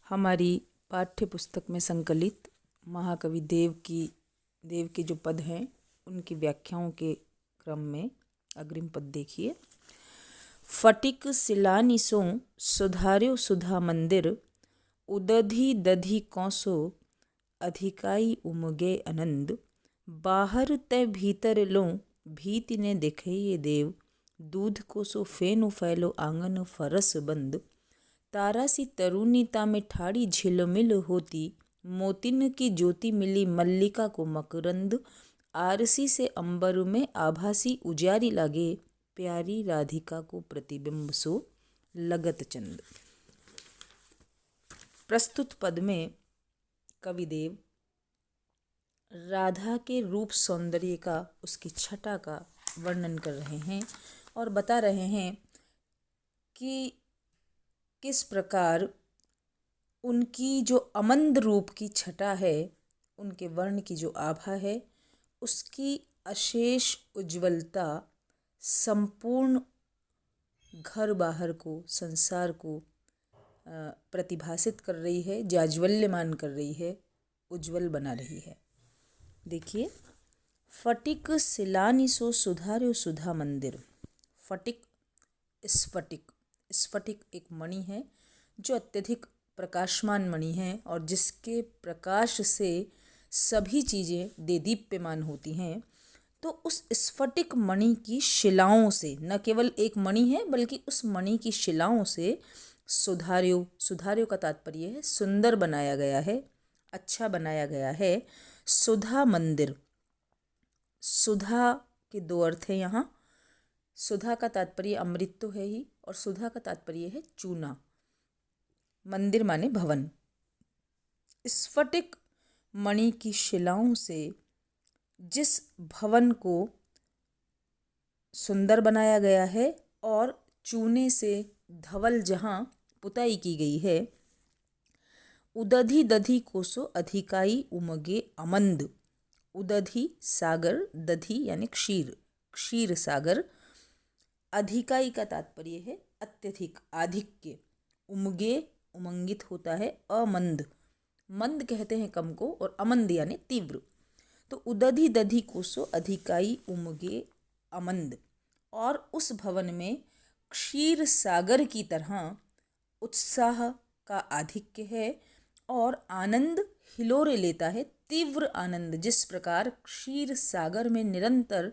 हमारी पाठ्य पुस्तक में संकलित महाकवि देव के जो पद हैं उनकी व्याख्याओं के क्रम में अग्रिम पद देखिए। फटिक सिलानिसों सुधार्यो सुधा मंदिर, उदधि दधि कौसो अधिकाई उमगे आनंद। बाहर तय भीतर लो भीति ने देखे ये देव, दूध को सो फेनु फैलो आंगन फरस बंद। तारा सी तरुणीता में ठाड़ी झिलमिल होती, मोतिन की ज्योति मिली मल्लिका को मकरंद। आरसी से अंबर में आभासी उजारी लागे, प्यारी राधिका को प्रतिबिंब सो लगत चंद। प्रस्तुत पद में कविदेव राधा के रूप सौंदर्य का, उसकी छटा का वर्णन कर रहे हैं और बता रहे हैं कि किस प्रकार उनकी जो अमंद रूप की छटा है, उनके वर्ण की जो आभा है, उसकी अशेष उज्ज्वलता संपूर्ण घर बाहर को, संसार को प्रतिभासित कर रही है, जाज्वल्यमान कर रही है, उज्ज्वल बना रही है। देखिए, फटिक सिलानिसो सुधार्यो सुधा मंदिर। फटिक स्फटिक एक मणि है जो अत्यधिक प्रकाशमान मणि है और जिसके प्रकाश से सभी चीज़ें देदीप्यमान होती हैं। तो उस स्फटिक मणि की शिलाओं से, न केवल एक मणि है बल्कि उस मणि की शिलाओं से सुधार्यो का तात्पर्य है सुंदर बनाया गया है, अच्छा बनाया गया है। सुधा मंदिर, सुधा के दो अर्थ है यहाँ। सुधा का तात्पर्य अमृत तो है ही और सुधा का तात्पर्य है चूना। मंदिर माने भवन। स्फटिक मणि की शिलाओं से जिस भवन को सुंदर बनाया गया है और चूने से धवल जहाँ पुताई की गई है, उदधि दधि कोसो अधिकाई उमगे अमंद। उदधि सागर, दधि यानी क्षीर, क्षीर सागर। अधिकाई का तात्पर्य है अत्यधिक, आधिक्य। उमगे उमंगित होता है अमंद, मंद कहते हैं कम को, और अमंद यानी तीव्र। तो उदधि दधि कोसो अधिकाई उमगे अमंद। और उस भवन में क्षीर सागर की तरह उत्साह का आधिक्य है और आनंद हिलोरे लेता है, तीव्र आनंद। जिस प्रकार क्षीर सागर में निरंतर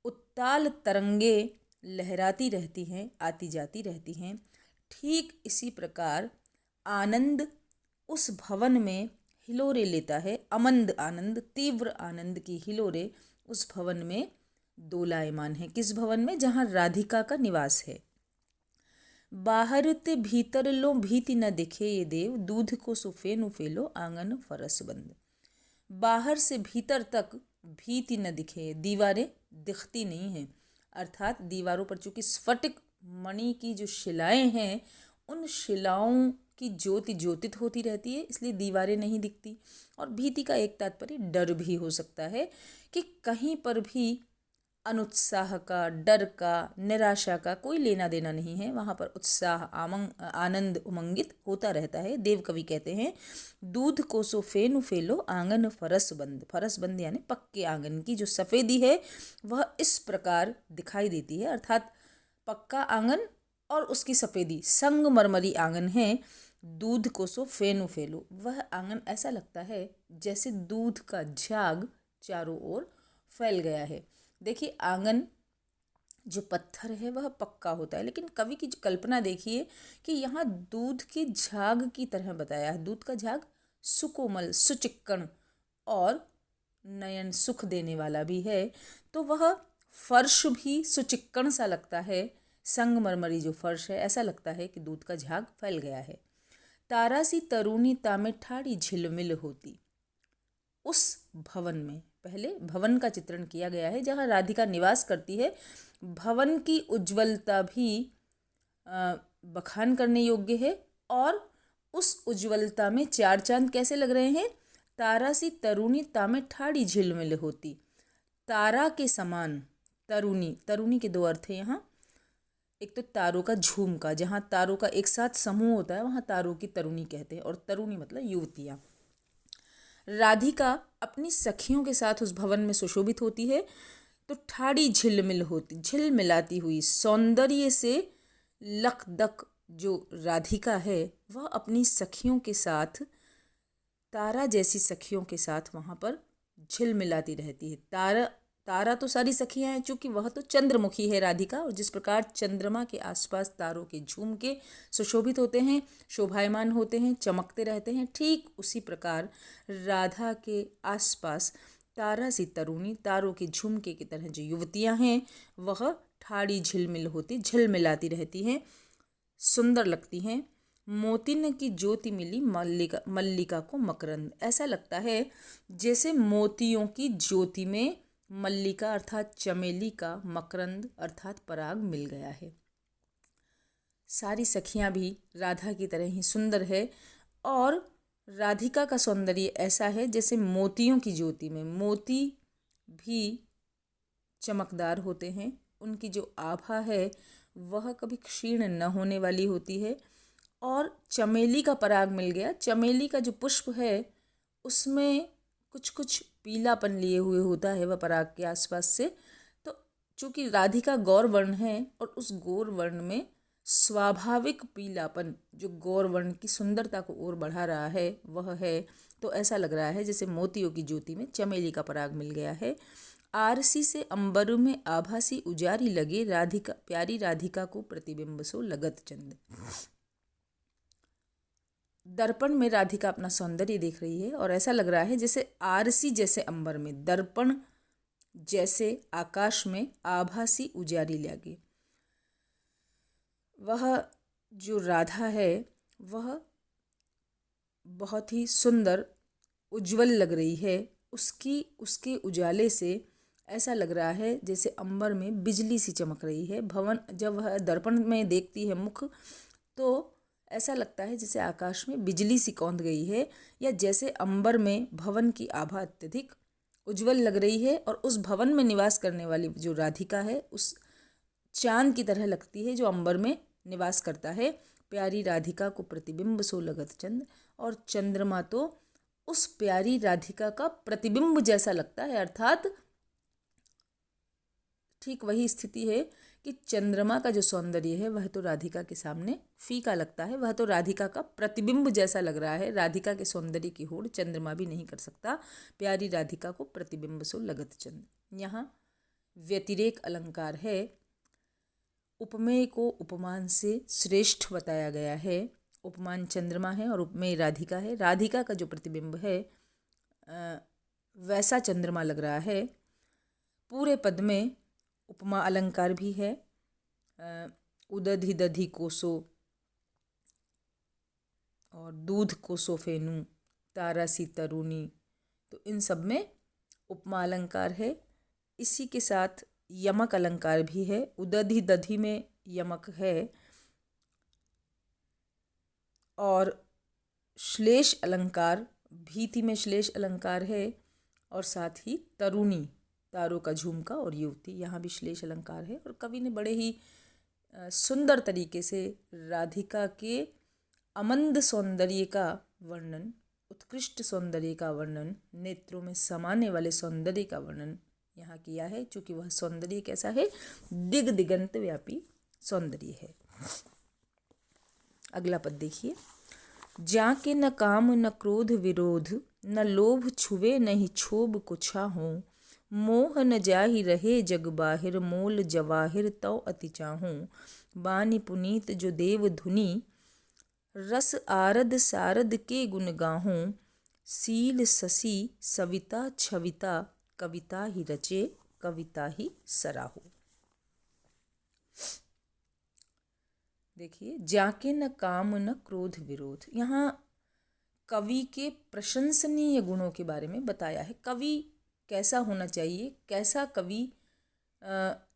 उत्ताल तरंगे लहराती रहती हैं, आती जाती रहती हैं, ठीक इसी प्रकार आनंद उस भवन में हिलोरे लेता है। अमंद आनंद, तीव्र आनंद की हिलोरे उस भवन में दोलायमान है। किस भवन में? जहाँ राधिका का निवास है। बाहर ते भीतर लो भीति न दिखे ये देव, दूध को सुफेनु फेलो आंगन फरस बंद। बाहर से भीतर तक भीति न दिखे, दीवारें दिखती नहीं हैं। अर्थात दीवारों पर चूंकि स्फटिक मणि की जो शिलाएं हैं, उन शिलाओं की ज्योति ज्योतित होती रहती है, इसलिए दीवारें नहीं दिखती। और भीति का एक तात्पर्य डर भी हो सकता है कि कहीं पर भी अनुत्साह का, डर का, निराशा का कोई लेना देना नहीं है। वहाँ पर उत्साह, आनंद उमंगित होता रहता है। देव कवि कहते हैं, दूध को सो फेनु फेलो आंगन फरस बंद। फरस बंद यानी पक्के आंगन की जो सफ़ेदी है वह इस प्रकार दिखाई देती है। अर्थात पक्का आंगन और उसकी सफ़ेदी, संगमरमरी आंगन है। दूध को सो फेनु फेलो, वह आंगन ऐसा लगता है जैसे दूध का झाग चारों ओर फैल गया है। देखिए, आंगन जो पत्थर है वह पक्का होता है, लेकिन कवि की जो कल्पना देखिए कि यहाँ दूध के झाग की तरह बताया है। दूध का झाग सुकोमल, सुचिक्कण और नयन सुख देने वाला भी है, तो वह फर्श भी सुचिक्कण सा लगता है। संगमरमरी जो फर्श है, ऐसा लगता है कि दूध का झाग फैल गया है। तारा सी तरुणीता में ठाड़ी झिलमिल होती। उस भवन में, पहले भवन का चित्रण किया गया है जहाँ राधिका निवास करती है। भवन की उज्ज्वलता भी बखान करने योग्य है और उस उज्ज्वलता में चार चांद कैसे लग रहे हैं? तारा सी तरुणीता में ठाड़ी झिलमिल होती। तारा के समान, तरुणी, तरुणी के दो अर्थ है यहाँ। एक तो तारों का झुमका, जहाँ तारों का एक साथ समूह होता है वहाँ तारों की तरुणी कहते हैं, और तरुणी मतलब युवतियाँ। राधिका अपनी सखियों के साथ उस भवन में सुशोभित होती है, तो ठाड़ी झिलमिलाती हुई सौंदर्य से लकदक जो राधिका है वह अपनी सखियों के साथ, तारा जैसी सखियों के साथ वहाँ पर झिलमिलाती रहती है। तारा तो सारी सखियाँ हैं, चूँकि वह तो चंद्रमुखी है राधिका, और जिस प्रकार चंद्रमा के आसपास तारों के झुमके सुशोभित होते हैं, शोभायमान होते हैं, चमकते रहते हैं, ठीक उसी प्रकार राधा के आसपास तारा सी तरुणी, तारों के झुमके की तरह जो युवतियाँ हैं वह ठाड़ी झिलमिलाती रहती हैं, सुंदर लगती हैं। मोतिन की ज्योति मिली मल्लिका को मकरंद। ऐसा लगता है जैसे मोतियों की ज्योति में मल्लिका अर्थात चमेली का मकरंद अर्थात पराग मिल गया है। सारी सखियां भी राधा की तरह ही सुंदर है, और राधिका का सौंदर्य ऐसा है जैसे मोतियों की ज्योति में मोती भी चमकदार होते हैं, उनकी जो आभा है वह कभी क्षीण न होने वाली होती है। और चमेली का पराग मिल गया, चमेली का जो पुष्प है उसमें कुछ कुछ पीलापन लिए हुए होता है वह पराग के आसपास से। तो चूँकि राधिका गौर वर्ण है और उस गौर वर्ण में स्वाभाविक पीलापन जो गौर वर्ण की सुंदरता को और बढ़ा रहा है वह है, तो ऐसा लग रहा है जैसे मोतियों की ज्योति में चमेली का पराग मिल गया है। आरसी से अंबर में आभासी उजारी लगे, राधिका प्यारी राधिका को प्रतिबिंब सो लगत चंद। दर्पण में राधिका अपना सौंदर्य देख रही है, और ऐसा लग रहा है जैसे आरसी जैसे अंबर में, दर्पण जैसे आकाश में आभासी उजारी लगे। वह जो राधा है वह बहुत ही सुंदर उज्जवल लग रही है, उसके उजाले से ऐसा लग रहा है जैसे अंबर में बिजली सी चमक रही है। भवन जब वह दर्पण में देखती है मुख, तो ऐसा लगता है जैसे आकाश में बिजली सी कौंध गई है, या जैसे अंबर में भवन की आभा अत्यधिक उज्जवल लग रही है, और उस भवन में निवास करने वाली जो राधिका है उस चांद की तरह लगती है जो अंबर में निवास करता है। प्यारी राधिका को प्रतिबिंब सो लगत चंद, और चंद्रमा तो उस प्यारी राधिका का प्रतिबिंब जैसा लगता है, अर्थात ठीक वही स्थिति है कि चंद्रमा का जो सौंदर्य है वह तो राधिका के सामने फीका लगता है, वह तो राधिका का प्रतिबिंब जैसा लग रहा है। राधिका के सौंदर्य की होड़ चंद्रमा भी नहीं कर सकता। प्यारी राधिका को प्रतिबिंब सो लगत चंद, यहाँ व्यतिरेक अलंकार है। उपमेय को उपमान से श्रेष्ठ बताया गया है। उपमान चंद्रमा है और उपमेय राधिका है। राधिका का जो प्रतिबिंब है वैसा चंद्रमा लग रहा है। पूरे पद में उपमा अलंकार भी है। उदधि दधि कोसो और दूध कोसो फेनु, तारा सी तरुणी, तो इन सब में उपमा अलंकार है। इसी के साथ यमक अलंकार भी है। उदधि दधि में यमक है, और श्लेष अलंकार, भीति में श्लेष अलंकार है, और साथ ही तरुणी, तारों का झुमका और युवती, यहाँ भी श्लेष अलंकार है। और कवि ने बड़े ही सुंदर तरीके से राधिका के अमंद सौंदर्य का वर्णन, उत्कृष्ट सौंदर्य का वर्णन, नेत्रों में समाने वाले सौंदर्य का वर्णन यहाँ किया है। चूँकि वह सौंदर्य कैसा है, दिग दिगंत व्यापी सौंदर्य है। अगला पद देखिए। जाके न काम न क्रोध विरोध, न लोभ छुवे नहीं क्षोभ को छाहूँ, मोह न जाहि रहे जग बाहिर, मोल जवाहिर तौ अति चाहूँ। बानी पुनीत जो देव धुनी, रस आरद सारद के गुण गाहूँ, सील ससी सविता छविता, कविता ही रचे कविता ही सराहू। देखिए, जाके न काम न क्रोध विरोध, यहाँ कवि के प्रशंसनीय गुणों के बारे में बताया है। कवि कैसा होना चाहिए, कैसा कवि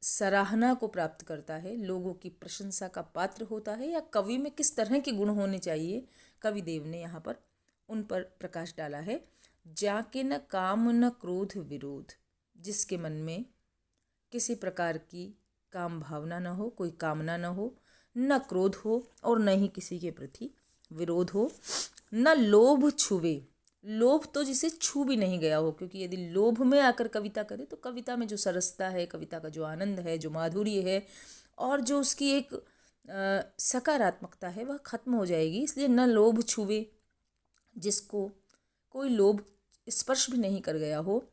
सराहना को प्राप्त करता है, लोगों की प्रशंसा का पात्र होता है, या कवि में किस तरह के गुण होने चाहिए, कवि देव ने यहाँ पर उन पर प्रकाश डाला है। जाके न काम न क्रोध विरोध, जिसके मन में किसी प्रकार की काम भावना न हो, कोई कामना न हो, न क्रोध हो और न ही किसी के प्रति विरोध हो, न लोभ छुवे। लोभ तो जिसे छू भी नहीं गया हो, क्योंकि यदि लोभ में आकर कविता करे तो कविता में जो सरसता है, कविता का जो आनंद है, जो माधुर्य है और जो उसकी एक सकारात्मकता है वह खत्म हो जाएगी। इसलिए न लोभ छुवे, जिसको कोई लोभ स्पर्श भी नहीं कर गया हो,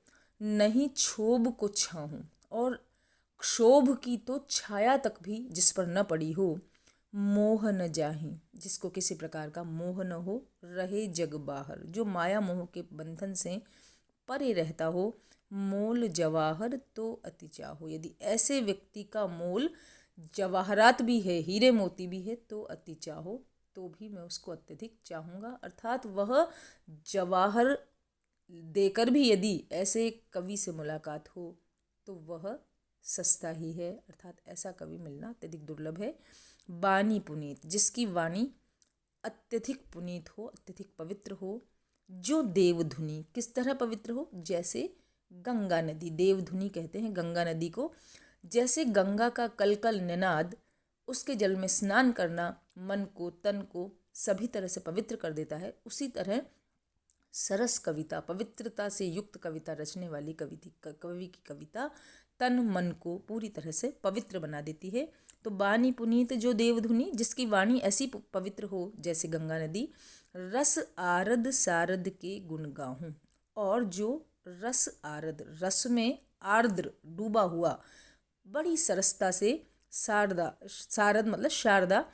नहीं क्षोभ को छाहूं और क्षोभ की तो छाया तक भी जिस पर न पड़ी हो। मोह न जाहि, जिसको किसी प्रकार का मोह न हो, रहे जग बाहर, जो माया मोह के बंधन से परे रहता हो। मोल जवाहर तो अति चाहो, यदि ऐसे व्यक्ति का मोल जवाहरात भी है, हीरे मोती भी है, तो अति चाहो, तो भी मैं उसको अत्यधिक चाहूँगा। अर्थात वह जवाहर देकर भी यदि ऐसे कवि से मुलाकात हो तो वह सस्ता ही है, अर्थात ऐसा कवि मिलना अत्यधिक दुर्लभ है। वाणी पुनीत, जिसकी वाणी अत्यधिक पुनीत हो, अत्यधिक पवित्र हो। जो देवधुनी, किस तरह पवित्र हो, जैसे गंगा नदी, देवधुनी कहते हैं गंगा नदी को। जैसे गंगा का कलकल निनाद, उसके जल में स्नान करना मन को, तन को सभी तरह से पवित्र कर देता है, उसी तरह सरस कविता, पवित्रता से युक्त कविता रचने वाली कवि की कविता तन मन को पूरी तरह से पवित्र बना देती है। तो वाणी पुनीत जो देवधुनी, जिसकी वाणी ऐसी पवित्र हो जैसे गंगा नदी। रस आरद सारद के गुण गाहूं, और जो रस आरद, रस में आर्द्र डूबा हुआ, बड़ी सरसता से शारदा, शारद मतलब शारदा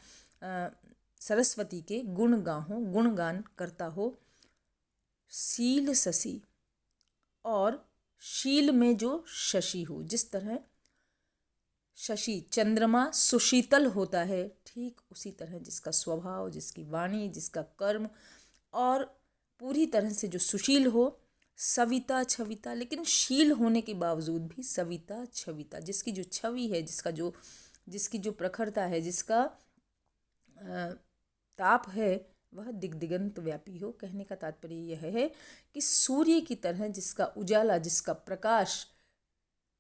सरस्वती के गुण गाहूं, गुणगान करता हो। शील शशि, और शील में जो शशि हो, जिस तरह शशि चंद्रमा सुशीतल होता है, ठीक उसी तरह जिसका स्वभाव, जिसकी वाणी, जिसका कर्म और पूरी तरह से जो सुशील हो। सविता छविता, लेकिन शील होने के बावजूद भी सविता छविता, जिसकी जो छवि है, जिसकी जो प्रखरता है, जिसका ताप है, वह दिग्दिगंत व्यापी हो। कहने का तात्पर्य यह है कि सूर्य की तरह जिसका उजाला, जिसका प्रकाश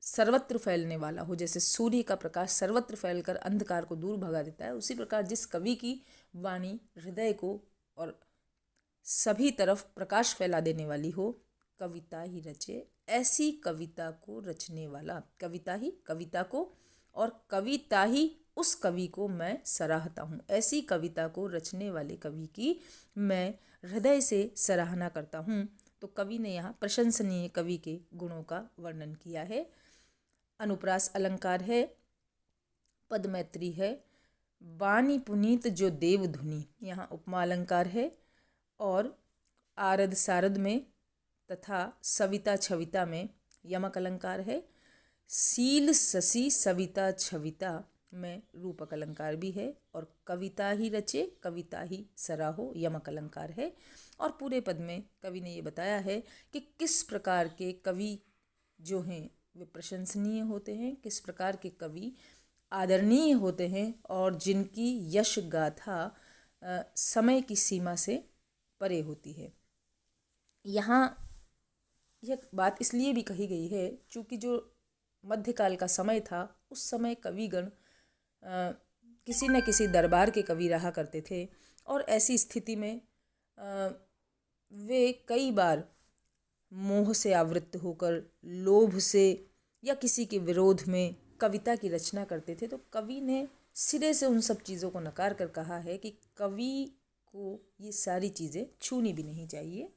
सर्वत्र फैलने वाला हो, जैसे सूर्य का प्रकाश सर्वत्र फैलकर अंधकार को दूर भगा देता है, उसी प्रकार जिस कवि की वाणी हृदय को और सभी तरफ प्रकाश फैला देने वाली हो। कविता ही रचे, ऐसी कविता को रचने वाला, कविता ही कविता को और कविता ही उस कवि को मैं सराहता हूँ। ऐसी कविता को रचने वाले कवि की मैं हृदय से सराहना करता हूँ। तो कवि ने यहाँ प्रशंसनीय कवि के गुणों का वर्णन किया है। अनुप्रास अलंकार है, पदमैत्री है, वाणी पुनीत जो देवधुनी, यहाँ उपमा अलंकार है, और आरद सारद में तथा सविता छविता में यमक अलंकार है। शील शशि सविता छविता में रूपक अलंकार भी है, और कविता ही रचे कविता ही सराहो यमक अलंकार है। और पूरे पद में कवि ने ये बताया है कि किस प्रकार के कवि जो हैं वे प्रशंसनीय होते हैं, किस प्रकार के कवि आदरणीय होते हैं, और जिनकी यश गाथा समय की सीमा से परे होती है। यहाँ यह बात इसलिए भी कही गई है क्योंकि जो मध्यकाल का समय था, उस समय कविगण किसी न किसी दरबार के कवि रहा करते थे, और ऐसी स्थिति में वे कई बार मोह से आवृत्त होकर, लोभ से या किसी के विरोध में कविता की रचना करते थे। तो कवि ने सिरे से उन सब चीज़ों को नकार कर कहा है कि कवि को ये सारी चीज़ें छूनी भी नहीं चाहिए।